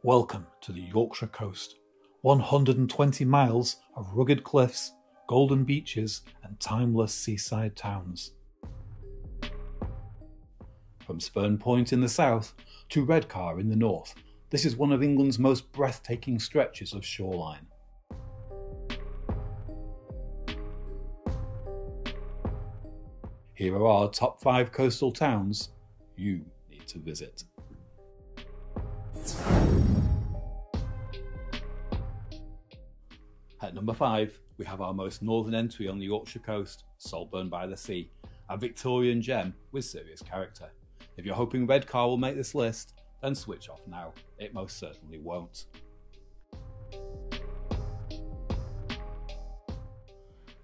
Welcome to the Yorkshire Coast. 120 miles of rugged cliffs, golden beaches and timeless seaside towns. From Spurn Point in the south to Redcar in the north, this is one of England's most breathtaking stretches of shoreline. Here are our top 5 coastal towns you need to visit. At number 5, we have our most northern entry on the Yorkshire coast, Saltburn by the Sea, a Victorian gem with serious character. If you're hoping Redcar will make this list, then switch off now. It most certainly won't.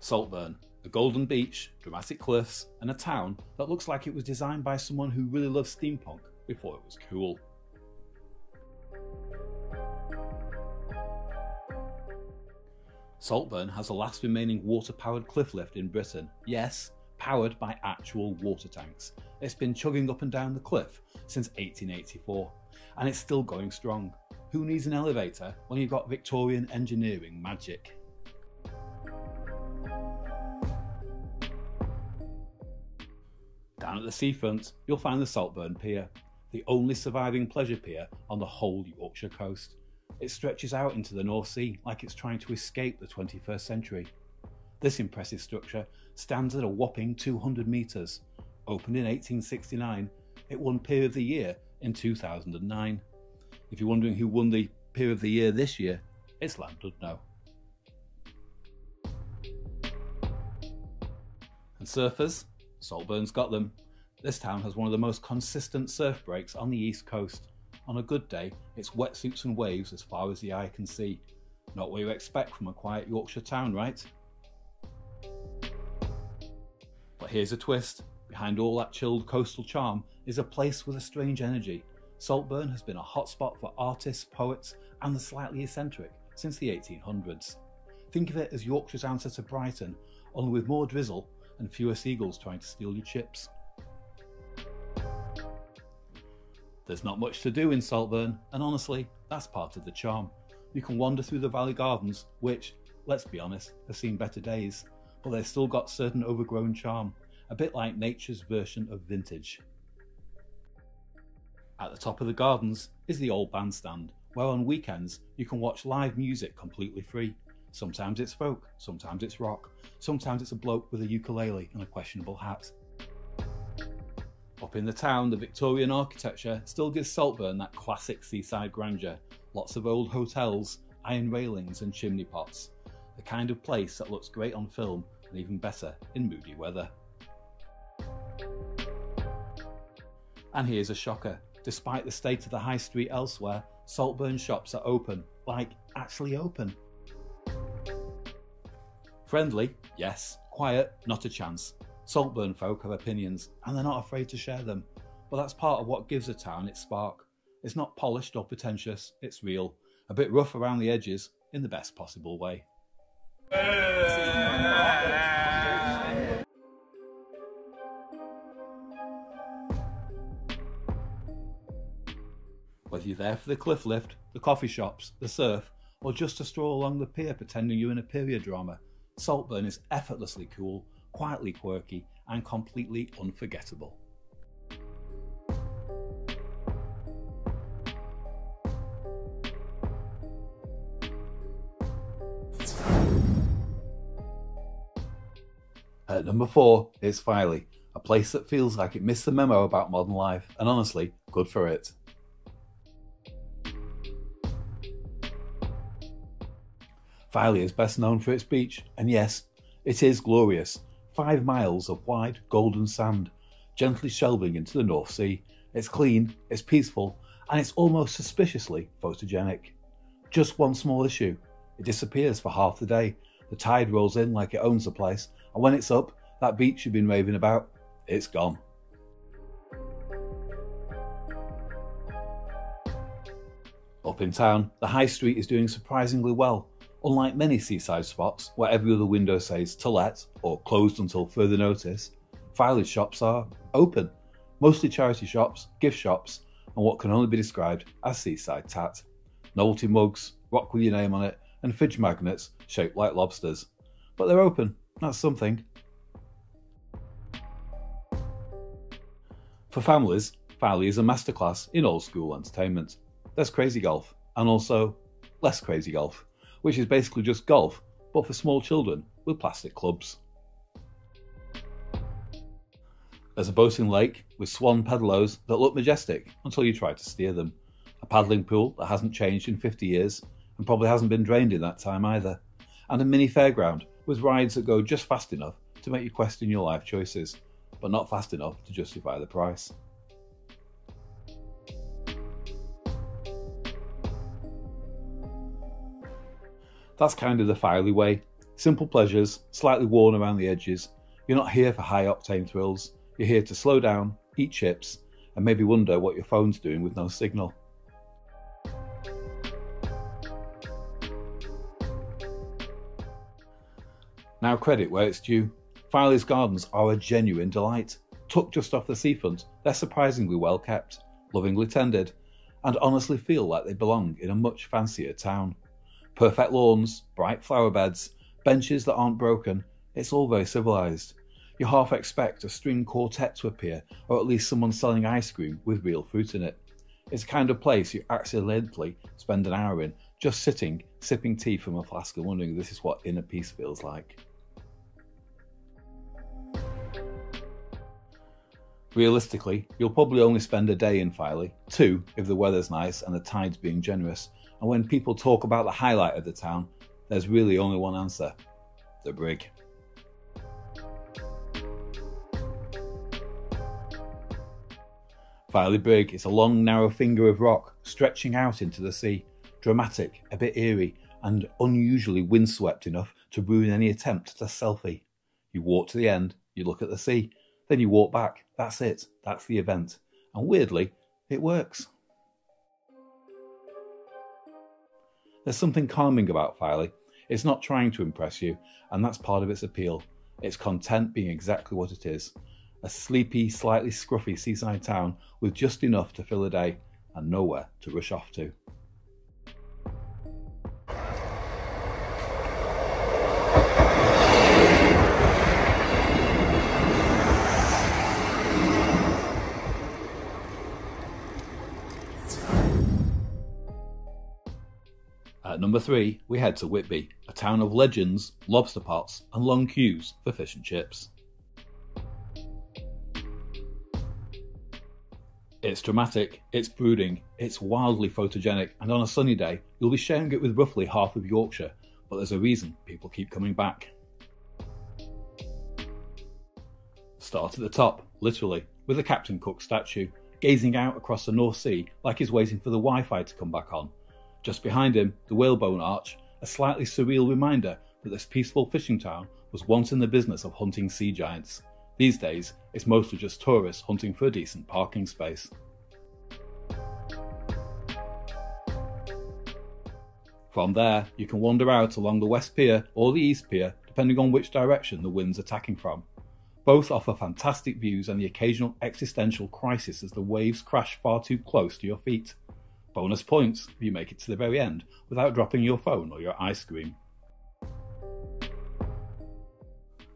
Saltburn, a golden beach, dramatic cliffs, and a town that looks like it was designed by someone who really loved steampunk before it was cool. Saltburn has the last remaining water-powered cliff lift in Britain. Yes, powered by actual water tanks. It's been chugging up and down the cliff since 1884, and it's still going strong. Who needs an elevator when you've got Victorian engineering magic? Down at the seafront, you'll find the Saltburn Pier, the only surviving pleasure pier on the whole Yorkshire coast. It stretches out into the North Sea like it's trying to escape the 21st century. This impressive structure stands at a whopping 200 metres. Opened in 1869, it won Pier of the Year in 2009. If you're wondering who won the Pier of the Year this year, it's Llandudno. And surfers? Saltburn's got them. This town has one of the most consistent surf breaks on the east coast. On a good day, it's wetsuits and waves as far as the eye can see. Not what you expect from a quiet Yorkshire town, right? But here's a twist. Behind all that chilled coastal charm is a place with a strange energy. Saltburn has been a hotspot for artists, poets, and the slightly eccentric since the 1800s. Think of it as Yorkshire's answer to Brighton, only with more drizzle and fewer seagulls trying to steal your chips. There's not much to do in Saltburn, and honestly, that's part of the charm. You can wander through the valley gardens, which, let's be honest, have seen better days, but they've still got certain overgrown charm, a bit like nature's version of vintage. At the top of the gardens is the old bandstand, where on weekends you can watch live music completely free. Sometimes it's folk, sometimes it's rock, sometimes it's a bloke with a ukulele and a questionable hat. Up in the town, the Victorian architecture still gives Saltburn that classic seaside grandeur. Lots of old hotels, iron railings and chimney pots. The kind of place that looks great on film and even better in moody weather. And here's a shocker. Despite the state of the high street elsewhere, Saltburn shops are open. Like, actually open. Friendly? Yes. Quiet? Not a chance. Saltburn folk have opinions, and they're not afraid to share them. But that's part of what gives a town its spark. It's not polished or pretentious, it's real. A bit rough around the edges, in the best possible way. Whether you're there for the cliff lift, the coffee shops, the surf, or just to stroll along the pier pretending you're in a period drama, Saltburn is effortlessly cool, quietly quirky, and completely unforgettable. At number 4 is Filey, a place that feels like it missed the memo about modern life, and honestly, good for it. Filey is best known for its beach, and yes, it is glorious. 5 miles of wide, golden sand, gently shelving into the North Sea. It's clean, it's peaceful, and it's almost suspiciously photogenic. Just one small issue. It disappears for half the day. The tide rolls in like it owns the place, and when it's up, that beach you've been raving about, it's gone. Up in town, the high street is doing surprisingly well. Unlike many seaside spots where every other window says to let or closed until further notice, Filey's shops are open, mostly charity shops, gift shops, and what can only be described as seaside tat. novelty mugs, rock with your name on it, and fridge magnets shaped like lobsters. But they're open, that's something. For families, Filey is a masterclass in old school entertainment. There's crazy golf, and also less crazy golf, which is basically just golf, but for small children with plastic clubs. There's a boating lake with swan pedalos that look majestic until you try to steer them, a paddling pool that hasn't changed in 50 years and probably hasn't been drained in that time either, and a mini fairground with rides that go just fast enough to make you question your life choices, but not fast enough to justify the price. That's kind of the Filey way. Simple pleasures, slightly worn around the edges. You're not here for high-octane thrills. You're here to slow down, eat chips, and maybe wonder what your phone's doing with no signal. Now credit where it's due. Filey's gardens are a genuine delight. Tucked just off the seafront, they're surprisingly well kept, lovingly tended, and honestly feel like they belong in a much fancier town. Perfect lawns, bright flower beds, benches that aren't broken, it's all very civilised. You half expect a string quartet to appear, or at least someone selling ice cream with real fruit in it. It's the kind of place you accidentally spend an hour in, just sitting, sipping tea from a flask and wondering this is what inner peace feels like. Realistically, you'll probably only spend a day in Filey, 2 if the weather's nice and the tide's being generous, and when people talk about the highlight of the town, there's really only one answer: the brig. Filey Brig is a long, narrow finger of rock stretching out into the sea, dramatic, a bit eerie, and unusually windswept enough to ruin any attempt at a selfie. You walk to the end, you look at the sea, then you walk back. That's it, that's the event. And weirdly, it works. There's something calming about Filey. It's not trying to impress you, and that's part of its appeal. It's content being exactly what it is. A sleepy, slightly scruffy seaside town with just enough to fill a day and nowhere to rush off to. At number 3, we head to Whitby, a town of legends, lobster pots, and long queues for fish and chips. It's dramatic, it's brooding, it's wildly photogenic, and on a sunny day, you'll be sharing it with roughly half of Yorkshire, but there's a reason people keep coming back. Start at the top, literally, with the Captain Cook statue, gazing out across the North Sea like he's waiting for the Wi-Fi to come back on. Just behind him, the Whalebone Arch, a slightly surreal reminder that this peaceful fishing town was once in the business of hunting sea giants. These days, it's mostly just tourists hunting for a decent parking space. From there, you can wander out along the West Pier or the East Pier, depending on which direction the wind's attacking from. Both offer fantastic views and the occasional existential crisis as the waves crash far too close to your feet. Bonus points if you make it to the very end without dropping your phone or your ice cream.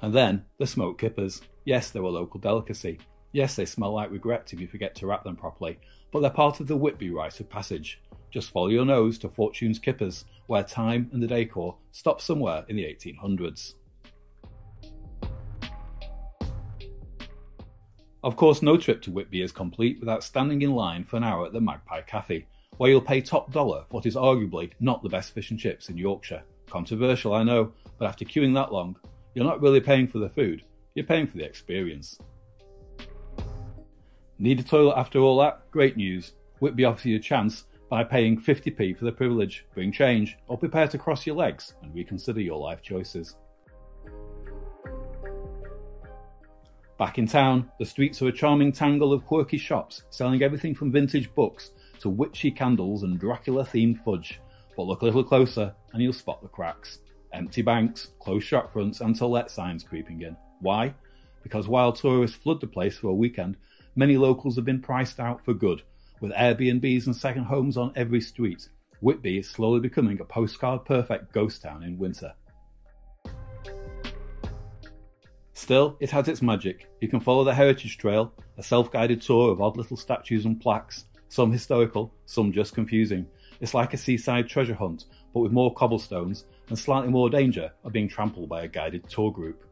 And then, the smoked kippers. Yes, they're a local delicacy. Yes, they smell like regret if you forget to wrap them properly, but they're part of the Whitby rite of passage. Just follow your nose to Fortune's Kippers, where time and the decor stop somewhere in the 1800s. Of course, no trip to Whitby is complete without standing in line for an hour at the Magpie Cafe, where you'll pay top dollar for what is arguably not the best fish and chips in Yorkshire. Controversial, I know, but after queuing that long, you're not really paying for the food, you're paying for the experience. Need a toilet after all that? Great news. Whitby offers you a chance by paying 50p for the privilege. Bring change, or prepare to cross your legs and reconsider your life choices. Back in town, the streets are a charming tangle of quirky shops selling everything from vintage books to witchy candles and Dracula-themed fudge. But look a little closer and you'll spot the cracks. Empty banks, closed shop fronts and to let signs creeping in. Why? Because while tourists flood the place for a weekend, many locals have been priced out for good, with Airbnbs and second homes on every street. Whitby is slowly becoming a postcard-perfect ghost town in winter. Still, it has its magic. You can follow the Heritage Trail, a self-guided tour of odd little statues and plaques, some historical, some just confusing. It's like a seaside treasure hunt, but with more cobblestones and slightly more danger of being trampled by a guided tour group.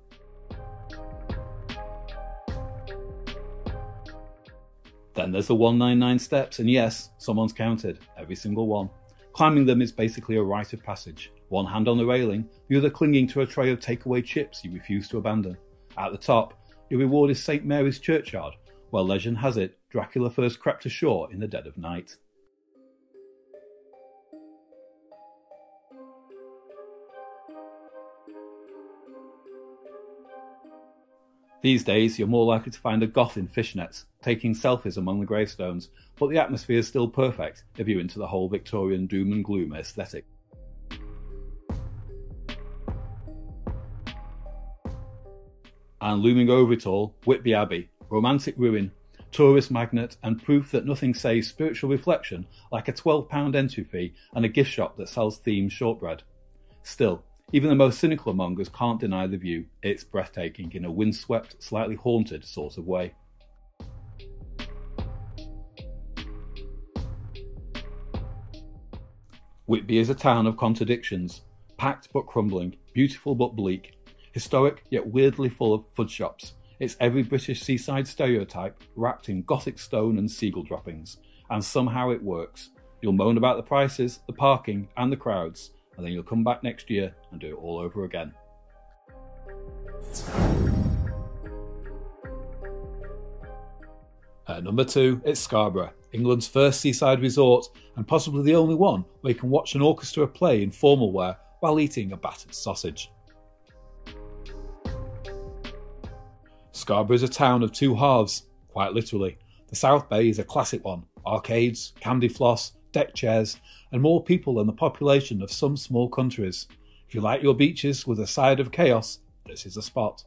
Then there's the 199 steps, and yes, someone's counted, every single one. Climbing them is basically a rite of passage. One hand on the railing, the other clinging to a tray of takeaway chips you refuse to abandon. At the top, your reward is St Mary's Churchyard, where legend has it Dracula first crept ashore in the dead of night. These days, you're more likely to find a goth in fishnets, taking selfies among the gravestones, but the atmosphere is still perfect if you're into the whole Victorian doom and gloom aesthetic. And looming over it all, Whitby Abbey, romantic ruin, tourist magnet, and proof that nothing says spiritual reflection like a £12 entry fee and a gift shop that sells themed shortbread. Still, even the most cynical among us can't deny the view. It's breathtaking in a windswept, slightly haunted sort of way. Whitby is a town of contradictions, packed but crumbling, beautiful but bleak, historic yet weirdly full of food shops. It's every British seaside stereotype wrapped in Gothic stone and seagull droppings, and somehow it works. You'll moan about the prices, the parking and the crowds, and then you'll come back next year and do it all over again. At number 2, it's Scarborough, England's first seaside resort and possibly the only one where you can watch an orchestra play in formal wear while eating a battered sausage. Scarborough is a town of two halves, quite literally. The South Bay is a classic one, arcades, candy floss, deck chairs, and more people than the population of some small countries. If you like your beaches with a side of chaos, this is the spot.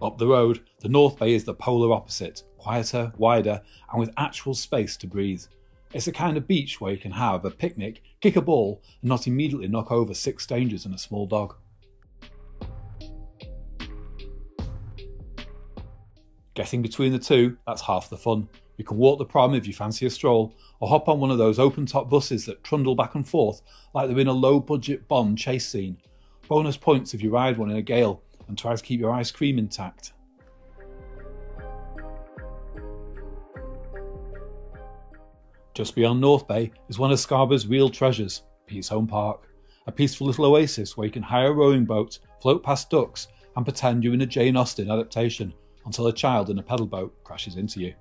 Up the road, the North Bay is the polar opposite, quieter, wider, and with actual space to breathe. It's the kind of beach where you can have a picnic, kick a ball, and not immediately knock over 6 strangers and a small dog. Getting between the two, that's half the fun. You can walk the prom if you fancy a stroll, or hop on one of those open-top buses that trundle back and forth like they're in a low-budget Bond chase scene. Bonus points if you ride one in a gale and try to keep your ice cream intact. Just beyond North Bay is one of Scarborough's real treasures, Peashome Park, a peaceful little oasis where you can hire a rowing boat, float past ducks, and pretend you're in a Jane Austen adaptation until a child in a pedal boat crashes into you.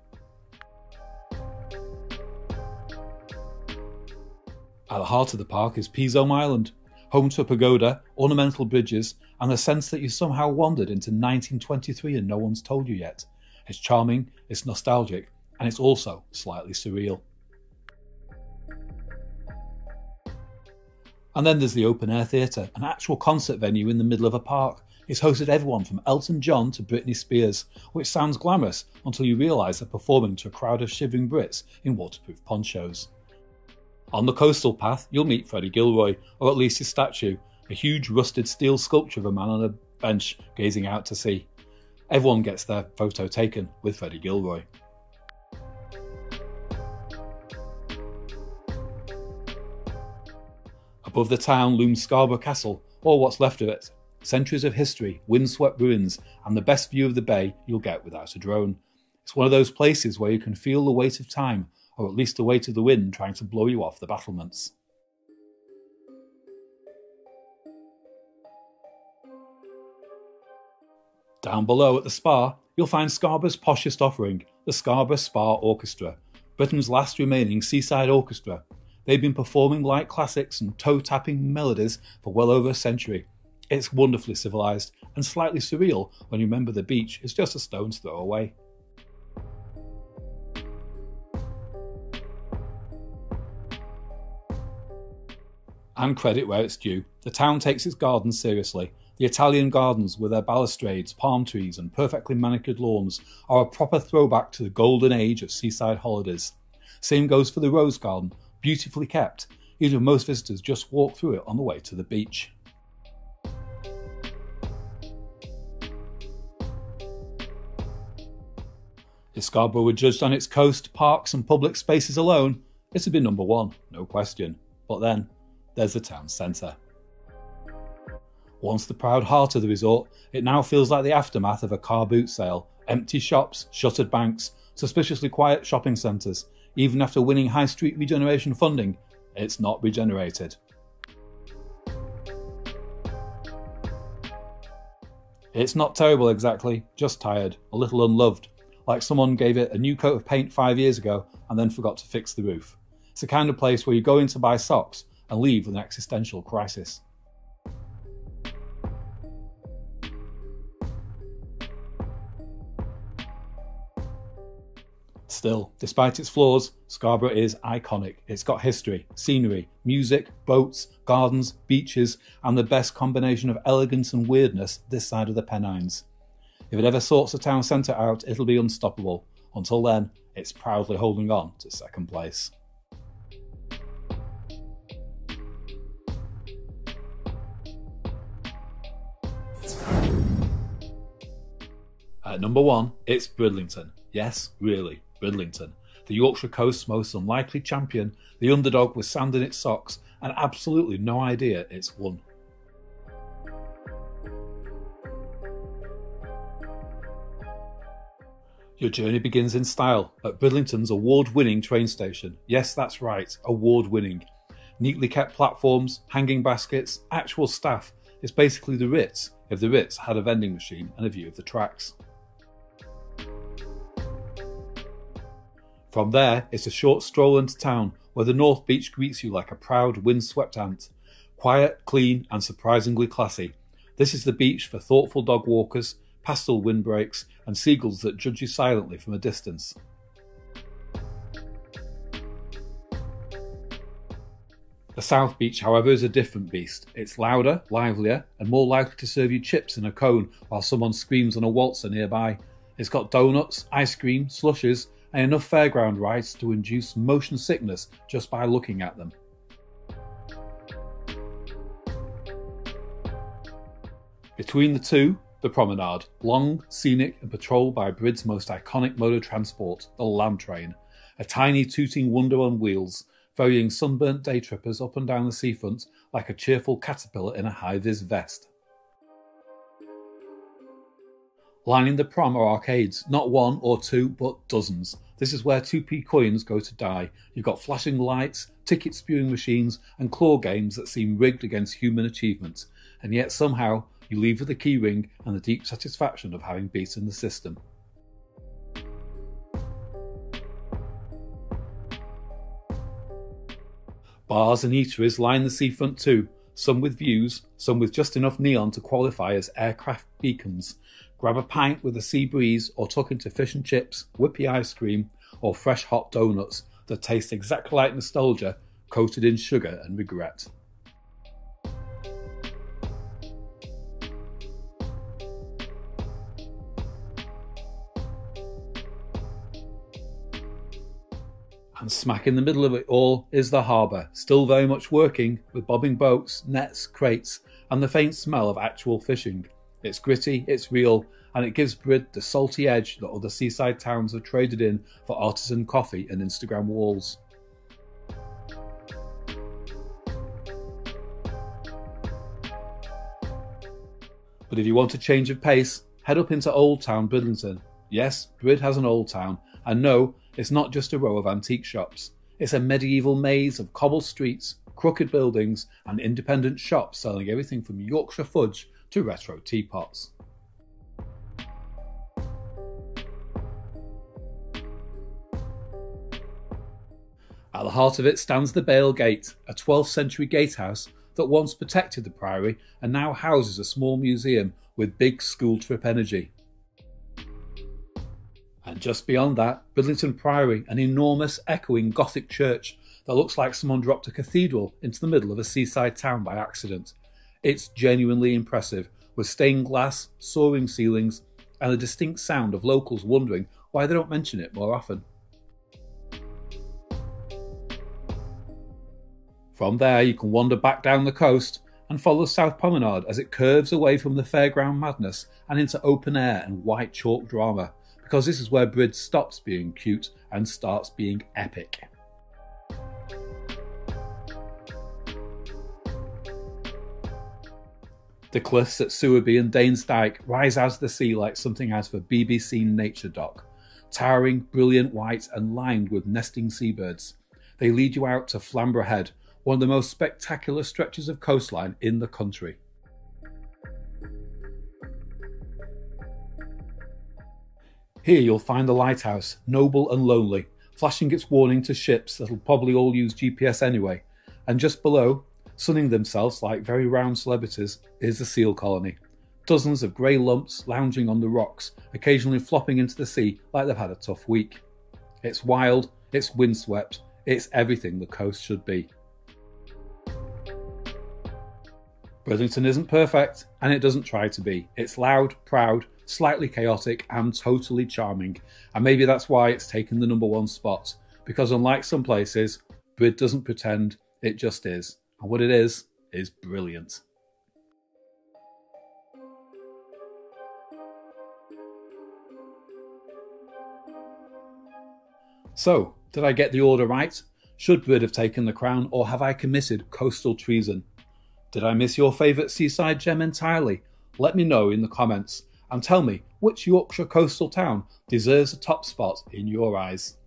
At the heart of the park is Peashome Island, home to a pagoda, ornamental bridges, and the sense that you somehow wandered into 1923 and no one's told you yet. It's charming, it's nostalgic, and it's also slightly surreal. And then there's the Open Air Theatre, an actual concert venue in the middle of a park. It's hosted everyone from Elton John to Britney Spears, which sounds glamorous until you realise they're performing to a crowd of shivering Brits in waterproof ponchos. On the coastal path, you'll meet Freddie Gilroy, or at least his statue, a huge rusted steel sculpture of a man on a bench gazing out to sea. Everyone gets their photo taken with Freddie Gilroy. Above the town looms Scarborough Castle, or what's left of it. Centuries of history, windswept ruins, and the best view of the bay you'll get without a drone. It's one of those places where you can feel the weight of time, or at least the weight of the wind trying to blow you off the battlements. Down below at the Spa, you'll find Scarborough's poshest offering, the Scarborough Spa Orchestra, Britain's last remaining seaside orchestra. They've been performing light classics and toe-tapping melodies for well over a century. It's wonderfully civilised and slightly surreal when you remember the beach is just a stone's throw away. And credit where it's due, the town takes its gardens seriously. The Italian gardens with their balustrades, palm trees and perfectly manicured lawns are a proper throwback to the golden age of seaside holidays. Same goes for the Rose Garden, beautifully kept, even if most visitors just walk through it on the way to the beach. If Scarborough were judged on its coast, parks and public spaces alone, it would be number one, no question. But then, there's the town centre. Once the proud heart of the resort, it now feels like the aftermath of a car boot sale. Empty shops, shuttered banks, suspiciously quiet shopping centres. Even after winning high street regeneration funding, it's not regenerated. It's not terrible exactly, just tired, a little unloved, like someone gave it a new coat of paint 5 years ago and then forgot to fix the roof. It's the kind of place where you go in to buy socks and leave with an existential crisis. Still, despite its flaws, Scarborough is iconic. It's got history, scenery, music, boats, gardens, beaches, and the best combination of elegance and weirdness this side of the Pennines. If it ever sorts the town centre out, it'll be unstoppable. Until then, it's proudly holding on to second place. At number 1, it's Bridlington. Yes, really, Bridlington. The Yorkshire Coast's most unlikely champion, the underdog with sand in its socks, and absolutely no idea it's won. Your journey begins in style at Bridlington's award-winning train station. Yes, that's right, award-winning. Neatly kept platforms, hanging baskets, actual staff. It's basically the Ritz, if the Ritz had a vending machine and a view of the tracks. From there, it's a short stroll into town, where the North Beach greets you like a proud, wind-swept ant. Quiet, clean, and surprisingly classy. This is the beach for thoughtful dog walkers, pastel windbreaks, and seagulls that judge you silently from a distance. The South Beach, however, is a different beast. It's louder, livelier, and more likely to serve you chips in a cone while someone screams on a waltzer nearby. It's got donuts, ice cream, slushes, and enough fairground rides to induce motion sickness just by looking at them. Between the two, the promenade, long, scenic and patrolled by Brid's most iconic mode of transport, the Lamb Train, a tiny tooting wonder on wheels, ferrying sunburnt day trippers up and down the seafront like a cheerful caterpillar in a high-vis vest. Lining the prom are arcades, not one or two, but dozens. This is where 2p coins go to die. You've got flashing lights, ticket-spewing machines, and claw games that seem rigged against human achievement, and yet somehow you leave with a key ring and the deep satisfaction of having beaten the system. Bars and eateries line the seafront too, some with views, some with just enough neon to qualify as aircraft beacons. Grab a pint with a sea breeze or tuck into fish and chips, whippy ice cream, or fresh hot donuts that taste exactly like nostalgia, coated in sugar and regret. And smack in the middle of it all is the harbour, still very much working, with bobbing boats, nets, crates, and the faint smell of actual fishing. It's gritty, it's real, and it gives Brid the salty edge that other seaside towns have traded in for artisan coffee and Instagram walls. But if you want a change of pace, head up into Old Town Bridlington. Yes, Brid has an old town, and no, it's not just a row of antique shops. It's a medieval maze of cobbled streets, crooked buildings, and independent shops selling everything from Yorkshire fudge to retro teapots. At the heart of it stands the Bale Gate, a 12th century gatehouse that once protected the priory and now houses a small museum with big school trip energy. And just beyond that, Bridlington Priory, an enormous echoing Gothic church that looks like someone dropped a cathedral into the middle of a seaside town by accident. It's genuinely impressive, with stained glass, soaring ceilings, and the distinct sound of locals wondering why they don't mention it more often. From there you can wander back down the coast and follow South Promenade as it curves away from the fairground madness and into open air and white chalk drama, because this is where Brid stops being cute and starts being epic. The cliffs at Sewerby and Danesdyke rise out of the sea like something out of a BBC nature doc, towering, brilliant white and lined with nesting seabirds. They lead you out to Flamborough Head, one of the most spectacular stretches of coastline in the country. Here you'll find the lighthouse, noble and lonely, flashing its warning to ships that'll probably all use GPS anyway, and just below, sunning themselves like very round celebrities, is the seal colony. Dozens of grey lumps lounging on the rocks, occasionally flopping into the sea like they've had a tough week. It's wild, it's windswept, it's everything the coast should be. Bridlington isn't perfect, and it doesn't try to be. It's loud, proud, slightly chaotic, and totally charming, and maybe that's why it's taken the #1 spot, because unlike some places, Brid doesn't pretend, it just is, and what it is brilliant. So, did I get the order right? Should Brid have taken the crown, or have I committed coastal treason? Did I miss your favourite seaside gem entirely? Let me know in the comments, and tell me which Yorkshire coastal town deserves a top spot in your eyes.